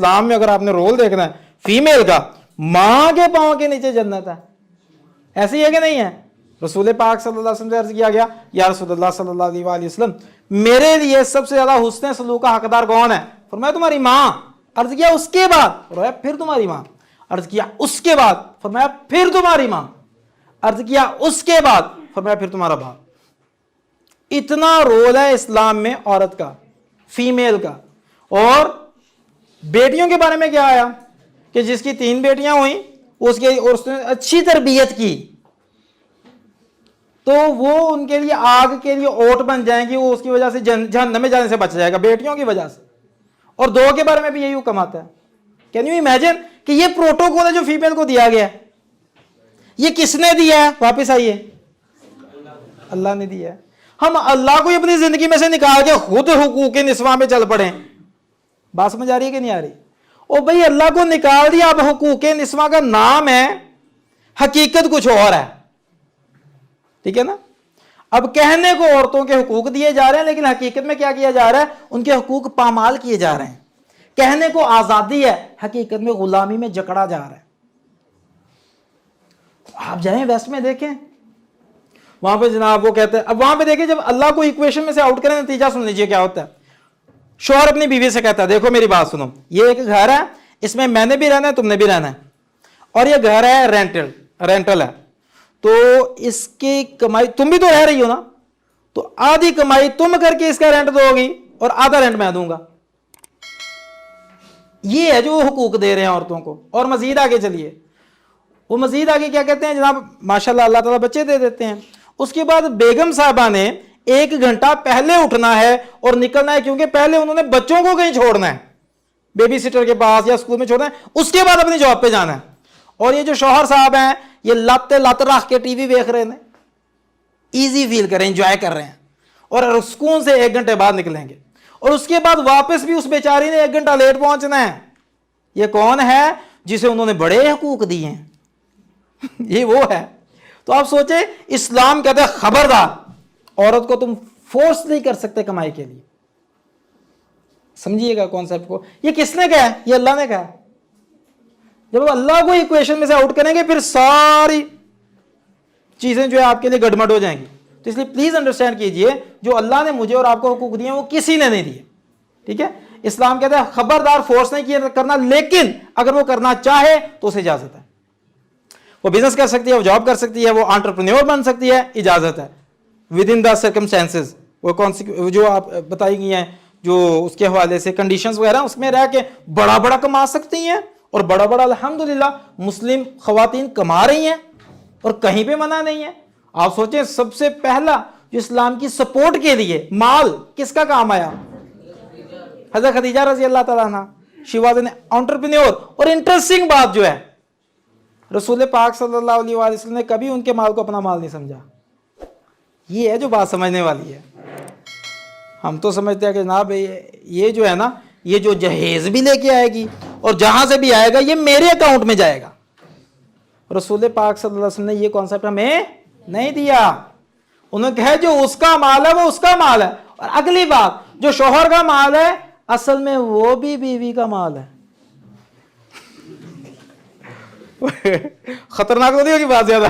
इस्लाम में अगर आपने रोल देखना है फीमेल का, मां के पांव के नीचे जन्नत है। ऐसे ही है कि नहीं है? रसूल पाक सल्लल्लाहु अलैहि वसल्लम से अर्ज किया गया, या रसूलुल्लाह सल्लल्लाहु अलैहि वसल्लम मेरे लिए सबसे ज्यादा हुस्न सलूक का हकदार कौन है? फरमाया तुम्हारी मां। अर्ज किया उसके बाद? फरमाया फिर तुम्हारी मां। अर्ज किया उसके बाद? फरमाया फिर तुम्हारी मां। अर्ज किया उसके बाद? फरमाया फिर तुम्हारा बाप। इतना रोल है इस्लाम में औरत का, फीमेल का। और बेटियों के बारे में क्या आया कि जिसकी 3 बेटियां हुई उसने अच्छी तरबियत की तो वो उनके लिए आग के लिए ओट बन जाएंगी, वो उसकी वजह से जहन्नम में जाने से बच जाएगा, बेटियों की वजह से। और 2 के बारे में भी यही हुक्म आता है। कैन यू इमेजिन कि ये प्रोटोकॉल है जो फीमेल को दिया गया है। ये किसने दिया है? वापस आइए, अल्लाह ने दिया है। हम अल्लाह को अपनी जिंदगी में से निकाल के खुद हुकूक निस्वा में चल पड़े। बात समझ आ रही है कि नहीं आ रही? ओ भाई, अल्लाह को निकाल दिया, अब हुकूक निस्वा का नाम है, हकीकत कुछ और है। ठीक है ना? अब कहने को औरतों के हुकूक दिए जा रहे हैं, लेकिन हकीकत में क्या किया जा रहा है? उनके हुकूक पामाल किए जा रहे हैं। कहने को आजादी है, हकीकत में गुलामी में जकड़ा जा रहा है। आप जाएं वेस्ट में देखें, वहां पे जनाब वो कहते हैं, अब वहां पे देखिए जब अल्लाह को इक्वेशन में से आउट करें, नतीजा सुन लीजिए क्या होता है। शौहर अपनी बीवी से कहता है, देखो मेरी बात सुनो, ये एक घर है, इसमें मैंने भी रहना है, तुमने भी रहना है, और ये घर है रेंटल है, तो इसकी कमाई तुम भी तो रह रही हो ना, तो आधी कमाई तुम करके इसका रेंट दोगी और आधा रेंट मैं दूंगा। ये है जो हुकूक दे रहे हैं औरतों को। और मजीद आगे चलिए, वो मजीद आगे क्या कहते हैं जनाब, माशाल्लाह अल्लाह ताला बच्चे दे देते हैं। उसके बाद बेगम साहबा ने 1 घंटा पहले उठना है और निकलना है, क्योंकि पहले उन्होंने बच्चों को कहीं छोड़ना है, बेबी सिटर के पास या स्कूल में छोड़ना है, उसके बाद अपनी जॉब पे जाना है। और ये जो शौहर साहब हैं, ये लत रख के टीवी देख रहे हैं, इजी फील कर रहे हैं, एंजॉय कर रहे हैं, और सुकून से 1 घंटे बाद निकलेंगे, और उसके बाद वापस भी उस बेचारी ने 1 घंटा लेट पहुंचना है। ये कौन है? जिसे उन्होंने बड़े हकूक दिए हैं। ये वो है। तो आप सोचे, इस्लाम कहता है खबरदार, औरत को तुम फोर्स नहीं कर सकते कमाई के लिए। समझिएगा कॉन्सेप्ट को। ये किसने कहा है? ये अल्लाह ने कहा। जब अल्लाह को इक्वेशन में से आउट करेंगे, फिर सारी चीजें जो है आपके लिए गड़बड़ हो जाएंगी। तो इसलिए प्लीज अंडरस्टैंड कीजिए, जो अल्लाह ने मुझे और आपको हुकूक दिए वो किसी ने नहीं दिए। ठीक है? इस्लाम कहता है खबरदार फोर्स नहीं किया करना, लेकिन अगर वो करना चाहे तो उसे इजाजत है। वो बिजनेस कर सकती है, वो जॉब कर सकती है, वो एंटरप्रेन्योर बन सकती है, इजाजत है विद इन द सर्कमस्टेंसेस। वो कौन सी जो आप बताई गई हैं, जो उसके हवाले से कंडीशंस वगैरह, उसमें रह के बड़ा बड़ा कमा सकती हैं, और बड़ा बड़ा अल्हम्दुलिल्लाह मुस्लिम खवातीन कमा रही हैं, और कहीं पे मना नहीं है। आप सोचें, सबसे पहला जो इस्लाम की सपोर्ट के लिए माल किसका काम आया? हज़रत खदीजा रजी अल्लाह तआला अन्हा, शी वाज एन एंटरप्रेन्योर। और इंटरेस्टिंग बात जो है, रसूल पाक सल्लल्लाहु अलैहि वसल्लम ने कभी उनके माल को अपना माल नहीं समझा। ये है जो बात समझने वाली है। हम तो समझते हैं कि जनाब ये जो है ना, ये जो जहेज भी लेके आएगी और जहां से भी आएगा ये मेरे अकाउंट में जाएगा। रसूल पाक सल्लल्लाहु अलैहि वसल्लम ने ये कॉन्सेप्ट हमें नहीं दिया। उन्होंने कहा जो उसका माल है वो उसका माल है, और अगली बात, जो शौहर का माल है असल में वो भी बीवी का माल है। खतरनाक तो नहीं होगी बात ज्यादा?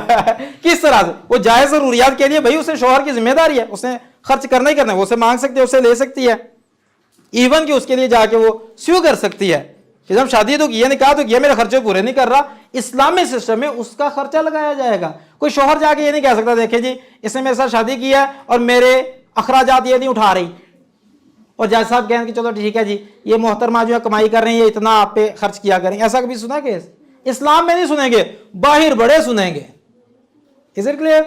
किस तरह से? वो जायज जरूरियात के लिए भाई उसे शौहर की जिम्मेदारी है, उसने खर्च करना ही करना है, वो उसे मांग सकती है, उसे ले सकती है, इवन कि उसके लिए जाके वो स्यू कर सकती है कि जब शादी तो किया, निकाह तो किया, मेरे खर्चे पूरे नहीं कर रहा। इस्लामी सिस्टम में उसका खर्चा लगाया जाएगा। कोई शौहर जाके ये नहीं कह सकता देखे जी इसने मेरे साथ शादी किया और मेरे अखराजात ये नहीं उठा रही, और जज साहब कहें कि चलो ठीक है जी ये मोहतरमा जो है कमाई कर रहे हैं, ये इतना आप पे खर्च किया करेंगे। ऐसा कभी सुना केस? इस्लाम में नहीं सुनेंगे, बाहर बड़े सुनेंगे। Is it clear?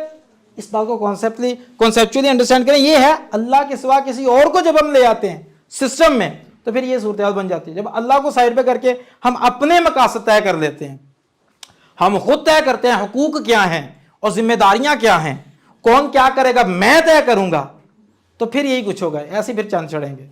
इस बात को कॉन्सेप्चुअली अंडरस्टैंड करें। ये है अल्लाह के सिवा किसी और को जब हम ले आते हैं सिस्टम में, तो फिर ये सूरत हाल बन जाती है। जब अल्लाह को साइड पे करके हम अपने मकासद तय कर लेते हैं, हम खुद तय करते हैं हुकूक क्या हैं और जिम्मेदारियां क्या हैं, कौन क्या करेगा मैं तय करूंगा, तो फिर यही कुछ होगा। ऐसे फिर चंद चढ़ेंगे।